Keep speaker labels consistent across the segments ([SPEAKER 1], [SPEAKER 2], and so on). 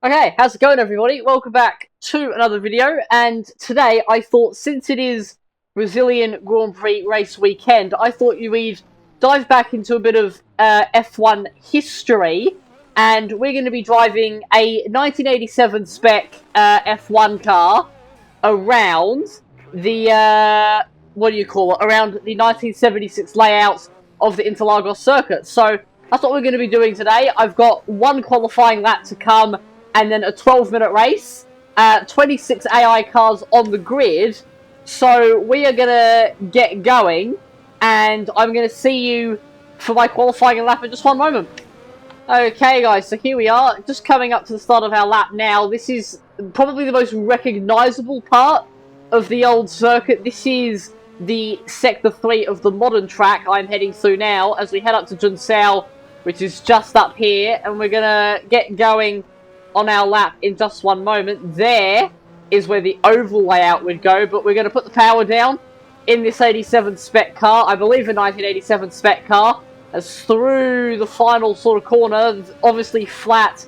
[SPEAKER 1] Okay, how's it going everybody? Welcome back to another video, and today I thought, since it is Brazilian Grand Prix race weekend, I thought we'd dive back into a bit of F1 history, and we're going to be driving a 1987 spec F1 car around the, what do you call it, around the 1976 layouts of the Interlagos circuit. So that's what we're going to be doing today. I've got one qualifying lap to come, and then a 12-minute race. 26 AI cars on the grid. So we are going to get going, and I'm going to see you for my qualifying lap in just one moment. Okay, guys, so here we are, just coming up to the start of our lap now. This is probably the most recognisable part of the old circuit. This is the Sector 3 of the modern track I'm heading through now, as we head up to Junção, which is just up here, and we're going to get going on our lap in just one moment. There is where the oval layout would go, but we're going to put the power down in this 87 spec car, I believe a 1987 spec car, as through the final sort of corner, obviously flat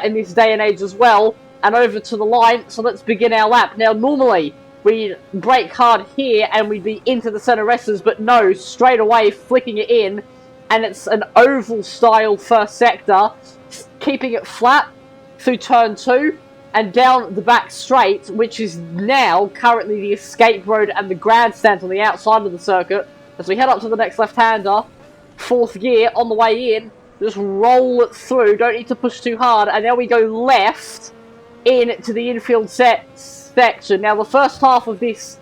[SPEAKER 1] in this day and age as well, and over to the line. So let's begin our lap. Now normally we'd brake hard here and we'd be into the center resters, but no, straight away flicking it in, and it's an oval style first sector, keeping it flat through turn 2 and down the back straight, which is now currently the escape road and the grandstand on the outside of the circuit. As we head up to the next left-hander, 4th gear on the way in, just roll it through, don't need to push too hard, and now we go left into the infield section. Now the first half of this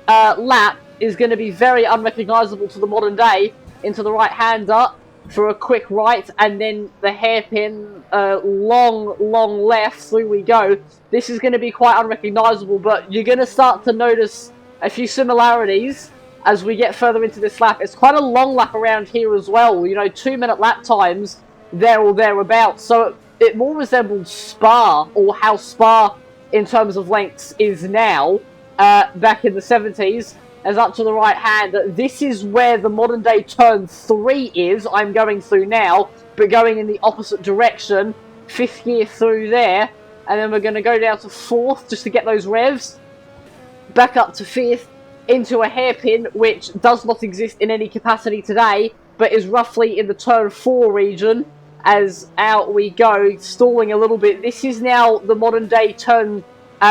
[SPEAKER 1] lap is going to be very unrecognisable to the modern day, into the right-hander for a quick right, and then the hairpin, long left, through we go. This is going to be quite unrecognisable, but you're going to start to notice a few similarities as we get further into this lap. It's quite a long lap around here as well, you know, 2-minute lap times, there or thereabouts, so it more resembles Spa, or how Spa, in terms of lengths, is now, back in the 70s. As up to the right hand, this is where the modern day turn 3 is. I'm going through now, but going in the opposite direction. 5th gear through there, and then we're going to go down to 4th just to get those revs. Back up to 5th, into a hairpin, which does not exist in any capacity today, but is roughly in the turn 4 region. As out we go, stalling a little bit. This is now the modern day turn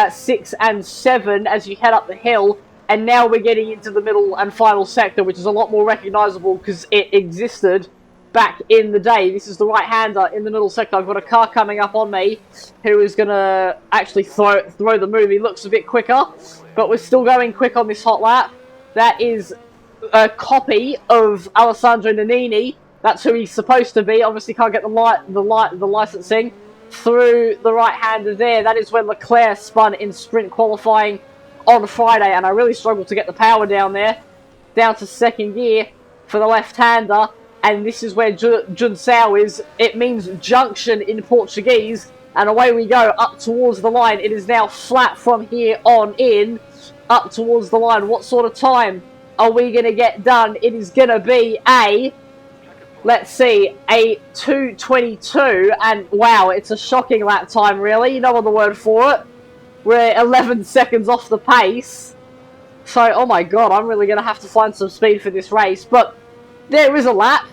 [SPEAKER 1] 6 and 7 as you head up the hill. And now we're getting into the middle and final sector, which is a lot more recognisable because it existed back in the day. This is the right-hander in the middle sector. I've got a car coming up on me who is going to actually throw the move. He looks a bit quicker, but we're still going quick on this hot lap. That is a copy of Alessandro Nannini. That's who he's supposed to be. Obviously can't get the licensing. Through the right-hander there. That is when Leclerc spun in sprint qualifying on Friday, and I really struggled to get the power down there. Down to 2nd gear for the left-hander, and this is where Junção is. It means junction in Portuguese, and away we go up towards the line. It is now flat from here on in, up towards the line. What sort of time are we going to get done? It is going to be a, let's see, a 2:22, and wow, it's a shocking lap time, really. No other word for it. We're 11 seconds off the pace. So, oh my god, I'm really going to have to find some speed for this race. But there is a lap.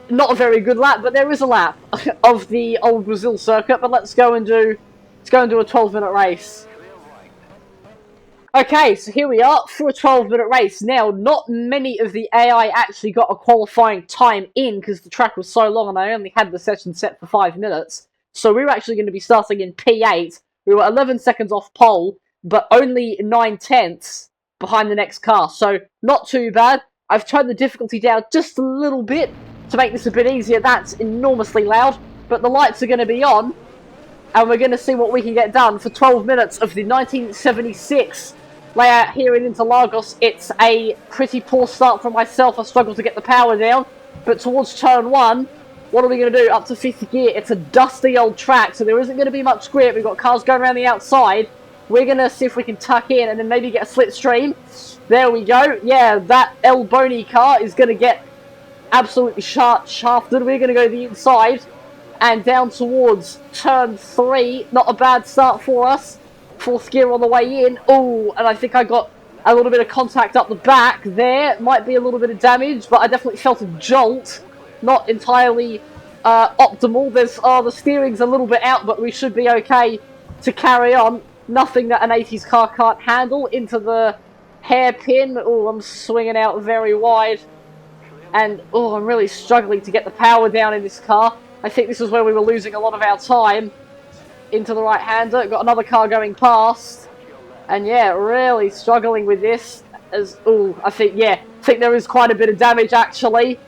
[SPEAKER 1] Not a very good lap, but there is a lap of the old Brazil circuit. But let's go and do a 12-minute race. Okay, so here we are for a 12-minute race. Now, not many of the AI actually got a qualifying time in because the track was so long and I only had the session set for 5 minutes. So we're actually going to be starting in P8. We were 11 seconds off pole, but only 9/10 behind the next car, so not too bad. I've turned the difficulty down just a little bit to make this a bit easier. That's enormously loud, but the lights are going to be on, and we're going to see what we can get done for 12 minutes of the 1976 layout here in Interlagos. It's a pretty poor start for myself. I struggled to get the power down, but towards turn 1, what are we going to do? Up to 5th gear. It's a dusty old track, so there isn't going to be much grip. We've got cars going around the outside. We're going to see if we can tuck in and then maybe get a slipstream. There we go. Yeah, that El Boni car is going to get absolutely shafted. We're going to go the inside and down towards turn 3. Not a bad start for us. 4th gear on the way in. Oh, and I think I got a little bit of contact up the back there. Might be a little bit of damage, but I definitely felt a jolt. Not entirely optimal. The steering's a little bit out, but we should be okay to carry on. Nothing that an 80s car can't handle. Into the hairpin. Oh, I'm swinging out very wide. And, oh, I'm really struggling to get the power down in this car. I think this is where we were losing a lot of our time. Into the right-hander. Got another car going past. And, yeah, really struggling with this. I think there is quite a bit of damage, actually.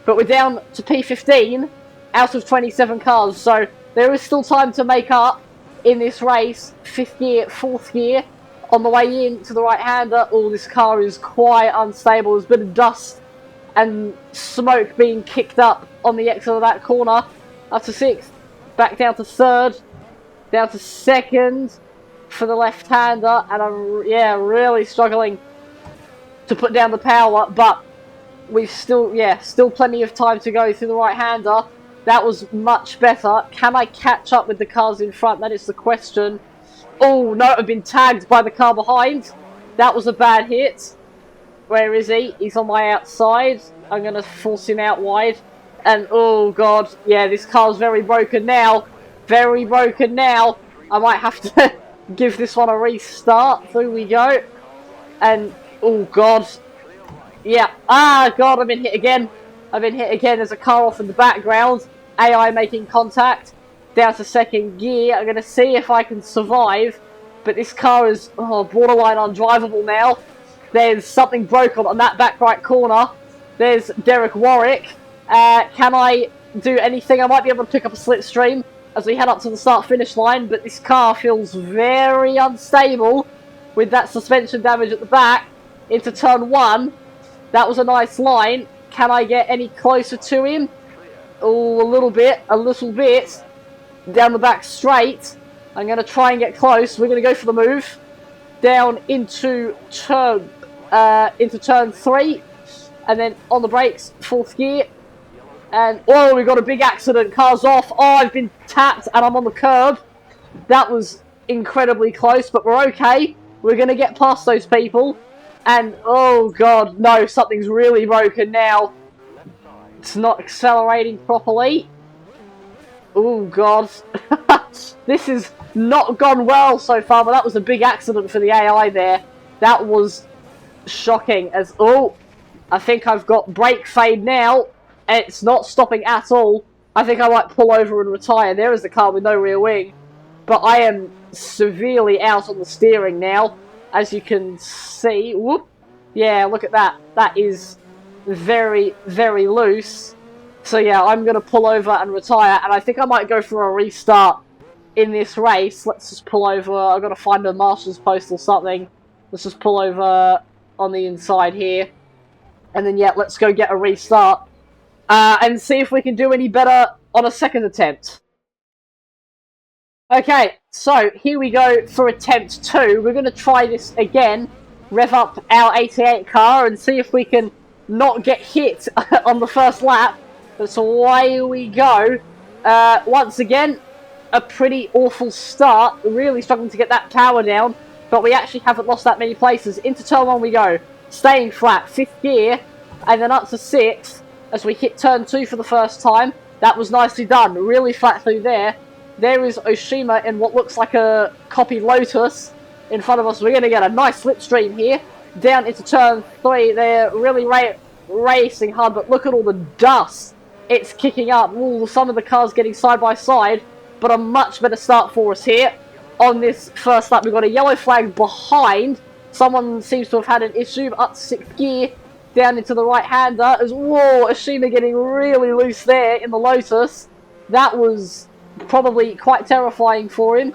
[SPEAKER 1] But we're down to P15 out of 27 cars. So, there is still time to make up in this race. 5th gear, 4th gear. On the way in to the right-hander. Oh, this car is quite unstable. There's a bit of dust and smoke being kicked up on the exit of that corner. Up to 6th, back down to 3rd, down to 2nd for the left-hander, and I'm really struggling to put down the power, but we've still plenty of time to go through the right-hander. That was much better. Can I catch up with the cars in front? That is the question. Oh, no, I've been tagged by the car behind. That was a bad hit. Where is he? He's on my outside. I'm going to force him out wide. And, oh, God. Yeah, this car's very broken now. Very broken now. I might have to give this one a restart. Through we go. And, oh, God. Yeah. Ah, God, I've been hit again. I've been hit again. There's a car off in the background. AI making contact. Down to 2nd gear. I'm going to see if I can survive. But this car is borderline undrivable now. There's something broken on that back right corner. There's Derek Warwick. Can I do anything? I might be able to pick up a slipstream as we head up to the start-finish line, but this car feels very unstable with that suspension damage at the back. Into turn 1. That was a nice line. Can I get any closer to him? Oh, a little bit. Down the back straight. I'm going to try and get close. We're going to go for the move. Down into turn 3, and then on the brakes, 4th gear, and oh, we got a big accident. Car's off. Oh, I've been tapped, and I'm on the curb. That was incredibly close, but we're okay. We're gonna get past those people, and oh God, no, something's really broken now. It's not accelerating properly. Oh God, this has not gone well so far, but that was a big accident for the AI there. That was shocking as, I think I've got brake fade now. It's not stopping at all. I think I might pull over and retire. There is the car with no rear wing. But I am severely out on the steering now, as you can see. Whoop. Yeah, look at that. That is very, very loose. So yeah, I'm going to pull over and retire, and I think I might go for a restart in this race. Let's just pull over. I've got to find a marshal's post or something. Let's just pull over on the inside here. And then, yeah, let's go get a restart. And see if we can do any better on a second attempt. Okay, so here we go for attempt 2. We're going to try this again. Rev up our 88 car and see if we can not get hit on the first lap. So away we go. Once again, a pretty awful start. We're really struggling to get that power down, but we actually haven't lost that many places. Into turn 1 we go. Staying flat, 5th gear, and then up to 6th as we hit turn 2 for the first time. That was nicely done. Really flat through there. There is Oshima in what looks like a copy Lotus in front of us. We're going to get a nice slipstream here. Down into turn 3. They're really racing hard, but look at all the dust. It's kicking up. Ooh, some of the cars getting side by side, but a much better start for us here. On this first lap, we've got a yellow flag behind. Someone seems to have had an issue. Up to 6th gear, down into the right-hander. Whoa, Ashima getting really loose there in the Lotus. That was probably quite terrifying for him.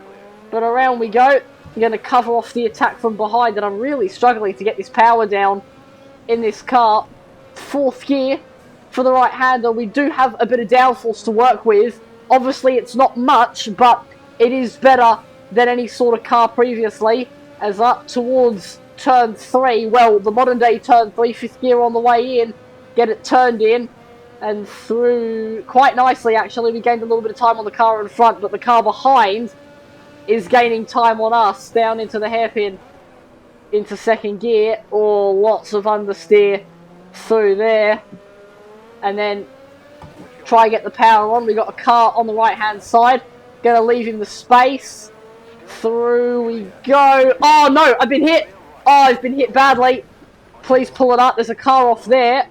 [SPEAKER 1] But around we go. I'm going to cover off the attack from behind, and I'm really struggling to get this power down in this car. 4th gear for the right-hander. We do have a bit of downforce to work with. Obviously, it's not much, but it is better than any sort of car previously. As up towards turn 3, well, the modern day turn 3, 5th gear on the way in, get it turned in, and through quite nicely, actually. We gained a little bit of time on the car in front, but the car behind is gaining time on us down into the hairpin, into second gear. Or lots of understeer through there, and then try and get the power on. We got a car on the right hand side, gonna leave him the space. Through we go. Oh no, I've been hit. Oh, I've been hit badly. Please pull it up. There's a car off there,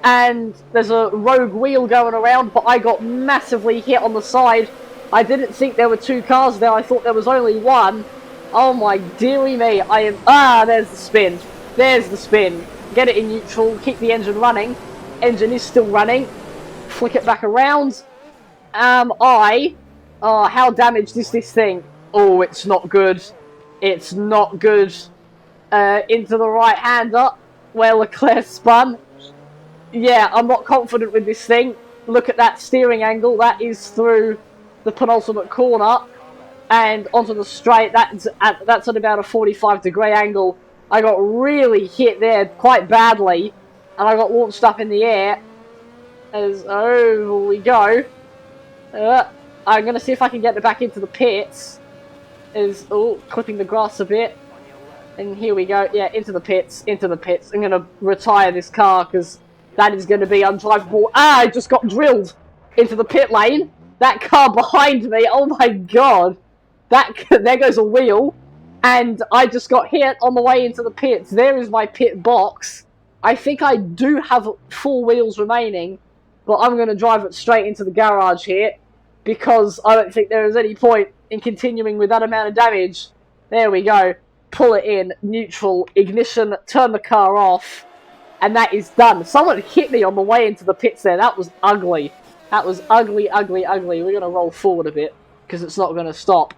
[SPEAKER 1] and there's a rogue wheel going around, but I got massively hit on the side. I didn't think there were two cars there. I thought there was only one. Oh my dearie me. I am... Ah, there's the spin. There's the spin. Get it in neutral. Keep the engine running. Engine is still running. Flick it back around. Oh, how damaged is this thing? Oh, it's not good. It's not good. Into the right-hander, where Leclerc spun. Yeah, I'm not confident with this thing. Look at that steering angle. That is through the penultimate corner and onto the straight. That's at about a 45-degree angle. I got really hit there quite badly, and I got launched up in the air. As over we go. I'm going to see if I can get it back into the pits. Clipping the grass a bit. And here we go. Yeah, into the pits. Into the pits. I'm going to retire this car because that is going to be undrivable. Ah, I just got drilled into the pit lane. That car behind me. Oh my god. There goes a wheel. And I just got hit on the way into the pits. There is my pit box. I think I do have 4 wheels remaining. But I'm going to drive it straight into the garage here. Because I don't think there is any point in continuing with that amount of damage. There we go. Pull it in, neutral, ignition, turn the car off, and that is done. Someone hit me on the way into the pits there. That was ugly. That was ugly, ugly, ugly. We're going to roll forward a bit, because it's not going to stop.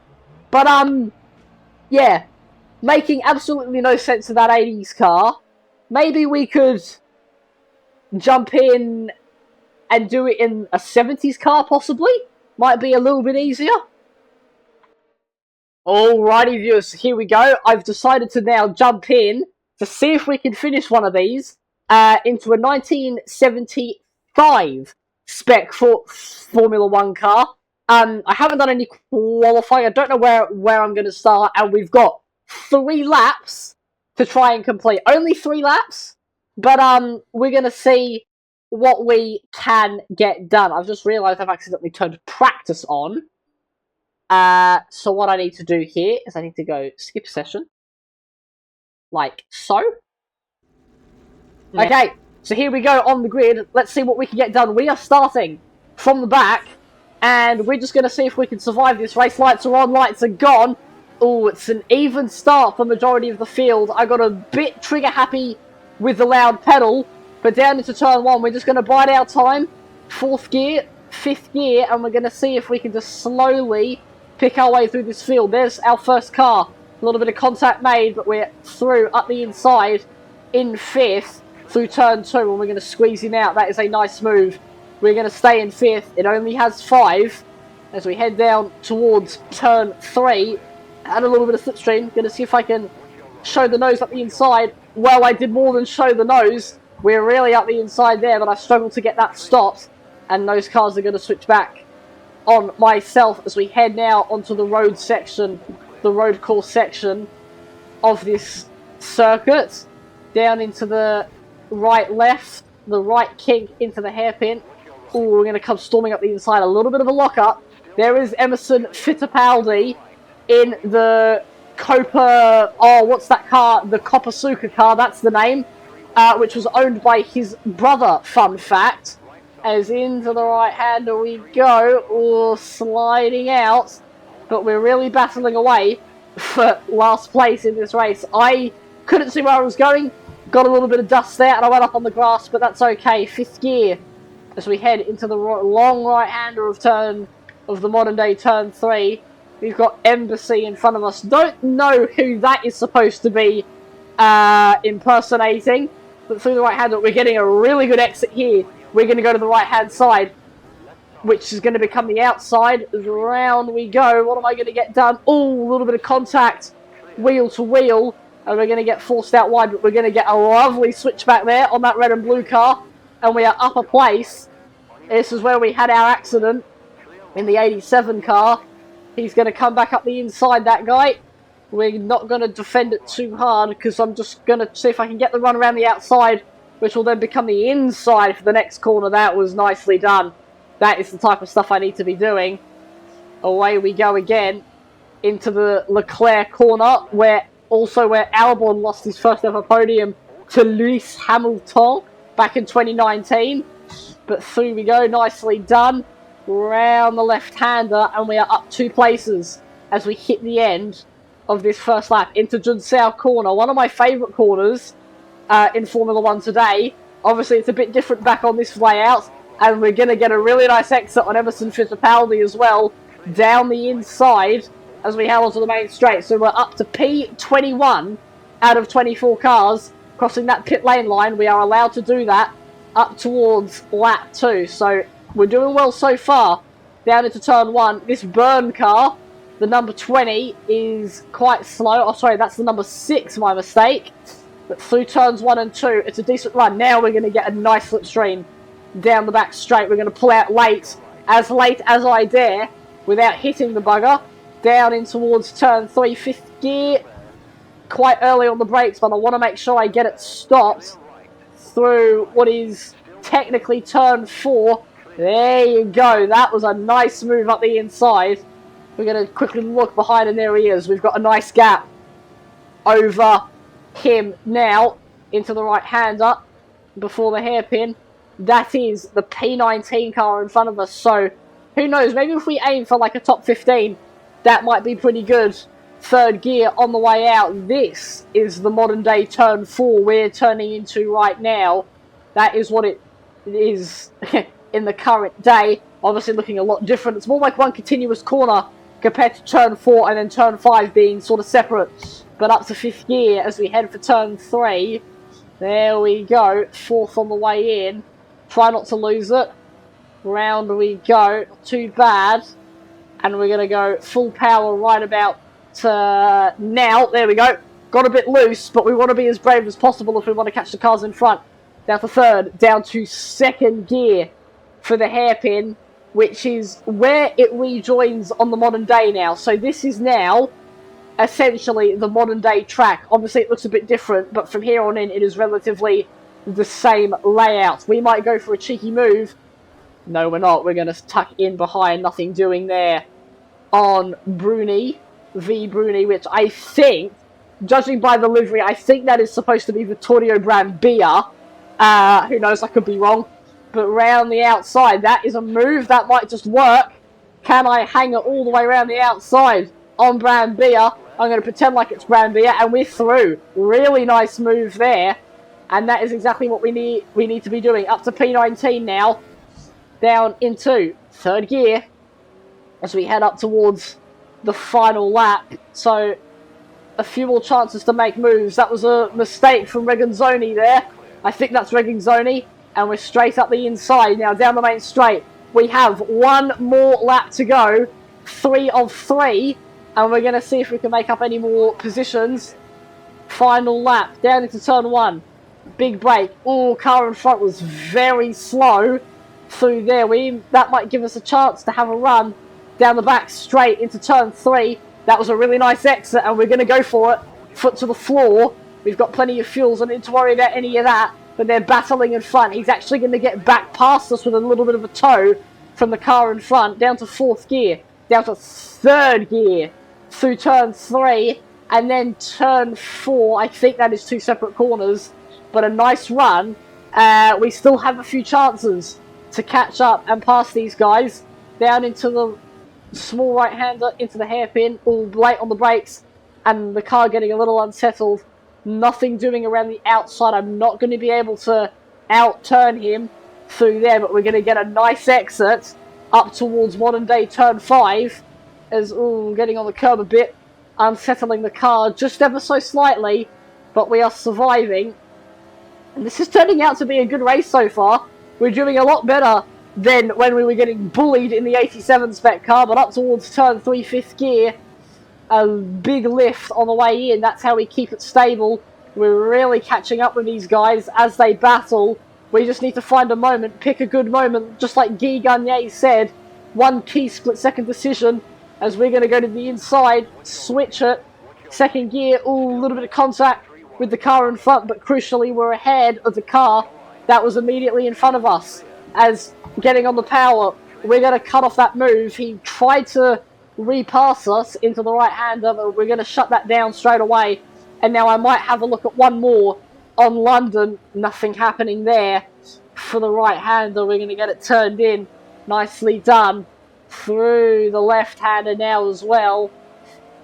[SPEAKER 1] But, yeah. Making absolutely no sense of that 80s car. Maybe we could jump in and do it in a 70s car, possibly? Might be a little bit easier. Alrighty, viewers, here we go. I've decided to now jump in to see if we can finish one of these into a 1975 spec for Formula 1 car. I haven't done any qualifying. I don't know where I'm going to start, and we've got 3 laps to try and complete. Only 3 laps, but we're going to see what we can get done. I've just realised I've accidentally turned practice on. So what I need to do here is I need to go skip session. Like so. Yeah. Okay, so here we go on the grid. Let's see what we can get done. We are starting from the back, and we're just going to see if we can survive this race. Lights are on, lights are gone. Oh, it's an even start for the majority of the field. I got a bit trigger happy with the loud pedal, but down into turn 1, we're just going to bide our time. 4th gear, 5th gear, and we're going to see if we can just slowly pick our way through this field. There's our first car. A little bit of contact made, but we're through up the inside in 5th through turn 2, and we're going to squeeze him out. That is a nice move. We're going to stay in 5th. It only has 5 as we head down towards turn 3. Add a little bit of slipstream. Going to see if I can show the nose up the inside. Well, I did more than show the nose. We're really up the inside there, but I struggled to get that stopped. And those cars are going to switch back on myself as we head now onto the road section, the road course section of this circuit. Down into the right-left, the right kink into the hairpin. Ooh, we're going to come storming up the inside. A little bit of a lock-up. There is Emerson Fittipaldi in the Copa... Oh, what's that car? The Copasuca car, that's the name. Which was owned by his brother, fun fact. As into the right-hander we go. Ooh, sliding out. But we're really battling away for last place in this race. I couldn't see where I was going. Got a little bit of dust there, and I went up on the grass, but that's okay. 5th gear as we head into the long right-hander of the modern-day turn 3. We've got Embassy in front of us. Don't know who that is supposed to be impersonating, but through the right-hander, we're getting a really good exit here. We're going to go to the right-hand side, which is going to become the outside. Around we go. What am I going to get done? Oh, a little bit of contact, wheel to wheel, and we're going to get forced out wide, but we're going to get a lovely switch back there on that red and blue car, and we are up a place. This is where we had our accident in the 87 car. He's going to come back up the inside, that guy. We're not going to defend it too hard because I'm just going to see if I can get the run around the outside, which will then become the inside for the next corner. That was nicely done. That is the type of stuff I need to be doing. Away we go again into the Leclerc corner, where Albon lost his first ever podium to Lewis Hamilton back in 2019. But through we go, nicely done. Round the left-hander, and we are up 2 places as we hit the end of this first lap into Junsao corner. One of my favourite corners in Formula 1 today. Obviously, it's a bit different back on this layout, and we're going to get a really nice exit on Emerson Fittipaldi as well, down the inside as we head onto the main straight. So we're up to P21 out of 24 cars crossing that pit lane line. We are allowed to do that up towards lap 2. So we're doing well so far. Down into turn 1. This burn car, the number 20, is quite slow. Oh, sorry, that's the number 6, my mistake. But through turns 1 and 2, it's a decent run. Now we're going to get a nice slipstream down the back straight. We're going to pull out late as I dare, without hitting the bugger. Down in towards turn 3, 5th gear. Quite early on the brakes, but I want to make sure I get it stopped through what is technically turn 4. There you go. That was a nice move up the inside. We're going to quickly look behind, and there he is. We've got a nice gap over him now into the right-hander before the hairpin. That is the P19 car in front of us. So who knows? Maybe if we aim for like a top 15, that might be pretty good. 3rd gear on the way out. This is the modern day turn 4 we're turning into right now. That is what it is in the current day. Obviously looking a lot different. It's more like one continuous corner compared to turn 4 and then turn 5 being sort of separate. But up to 5th gear as we head for turn 3. There we go. 4th on the way in. Try not to lose it. Round we go. Not too bad. And we're going to go full power right about now. There we go. Got a bit loose, but we want to be as brave as possible if we want to catch the cars in front. Down to 3rd, down to 2nd gear for the hairpin, which is where it rejoins on the modern day now. So this is now essentially the modern day track. Obviously it looks a bit different, but from here on in it is relatively the same layout. We might go for a cheeky move. No, we're not. We're going to tuck in behind. Nothing doing there on Bruni, which I think, judging by the livery, I think that is supposed to be Vittorio Brambilla. Who knows, I could be wrong. But round the outside, that is a move that might just work. Can I hang it all the way around the outside on Brambilla? I'm going to pretend like it's Brambilla, and we're through. Really nice move there. And that is exactly what we need to be doing. Up to P19 now. Down into 3rd gear as we head up towards the final lap. So a few more chances to make moves. That was a mistake from Reganzoni there. I think that's Reganzoni. And we're straight up the inside now, down the main straight. We have 1 more lap to go. 3 of 3. And we're going to see if we can make up any more positions. Final lap, down into turn 1. Big break. Oh, car in front was very slow through there. That might give us a chance to have a run down the back straight into turn 3. That was a really nice exit, and we're going to go for it. Foot to the floor. We've got plenty of fuel, so I don't need to worry about any of that. But they're battling in front. He's actually going to get back past us with a little bit of a tow from the car in front. Down to 4th gear. Down to 3rd gear. Through turn 3. And then turn 4. I think that is 2 separate corners. But a nice run. We still have a few chances to catch up and pass these guys. Down into the small right-hander, into the hairpin. All late on the brakes. And the car getting a little unsettled. Nothing doing around the outside. I'm not going to be able to out-turn him through there, but we're going to get a nice exit up towards modern day turn 5 as getting on the curb a bit, unsettling the car just ever so slightly, but we are surviving. And this is turning out to be a good race so far. We're doing a lot better than when we were getting bullied in the 87 spec car, but up towards turn 3, 5th gear. A big lift on the way in. That's how we keep it stable. We're really catching up with these guys as they battle. We just need to find a moment, pick a good moment, just like Guy Gagné said. One key split-second decision as we're going to go to the inside, switch it, second gear, ooh, a little bit of contact with the car in front, but crucially we're ahead of the car that was immediately in front of us. As getting on the power, we're going to cut off that move. He tried to repass us into the right-hander, but we're going to shut that down straight away. And now I might have a look at one more on London. Nothing happening there for the right-hander. We're going to get it turned in. Nicely done. Through the left-hander now as well.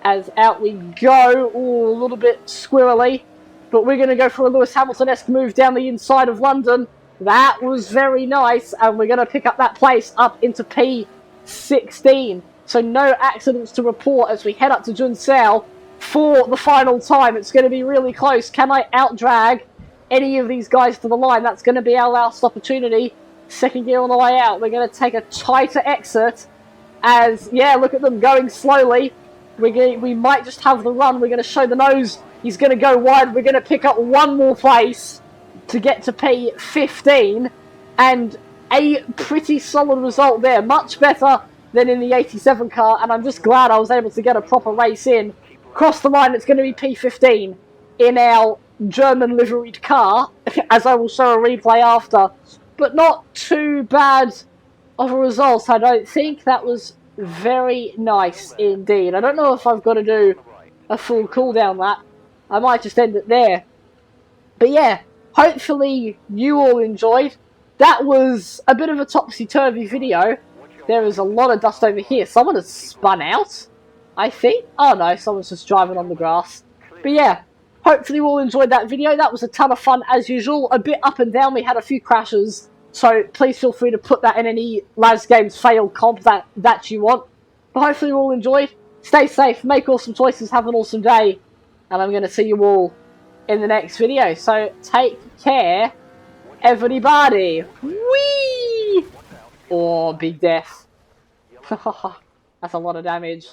[SPEAKER 1] As out we go. Ooh, a little bit squirrely. But we're going to go for a Lewis Hamilton-esque move down the inside of London. That was very nice. And we're going to pick up that place up into P16. So no accidents to report as we head up to Junsao for the final time. It's going to be really close. Can I out-drag any of these guys to the line? That's going to be our last opportunity. Second gear on the way out. We're going to take a tighter exit as, yeah, look at them going slowly. We might just have the run. We're going to show the nose. He's going to go wide. We're going to pick up one more place to get to P15. And a pretty solid result there. Much better than in the 87 car. And I'm just glad I was able to get a proper race in. Cross the line, it's going to be P15 in our German liveried car. As I will show a replay after. But not too bad of a result, I don't think. That was very nice indeed. I don't know if I've got to do a full cooldown lap. I might just end it there. But yeah, hopefully you all enjoyed. That was a bit of a topsy-turvy video. There is a lot of dust over here. Someone has spun out, I think. Oh no, someone's just driving on the grass. But yeah, hopefully you all enjoyed that video. That was a ton of fun as usual. A bit up and down. We had a few crashes. So please feel free to put that in any LazGamez fail comp that you want. But hopefully you all enjoyed. Stay safe, make awesome choices, have an awesome day. And I'm going to see you all in the next video. So take care, everybody. Whee! Oh, big death. That's a lot of damage.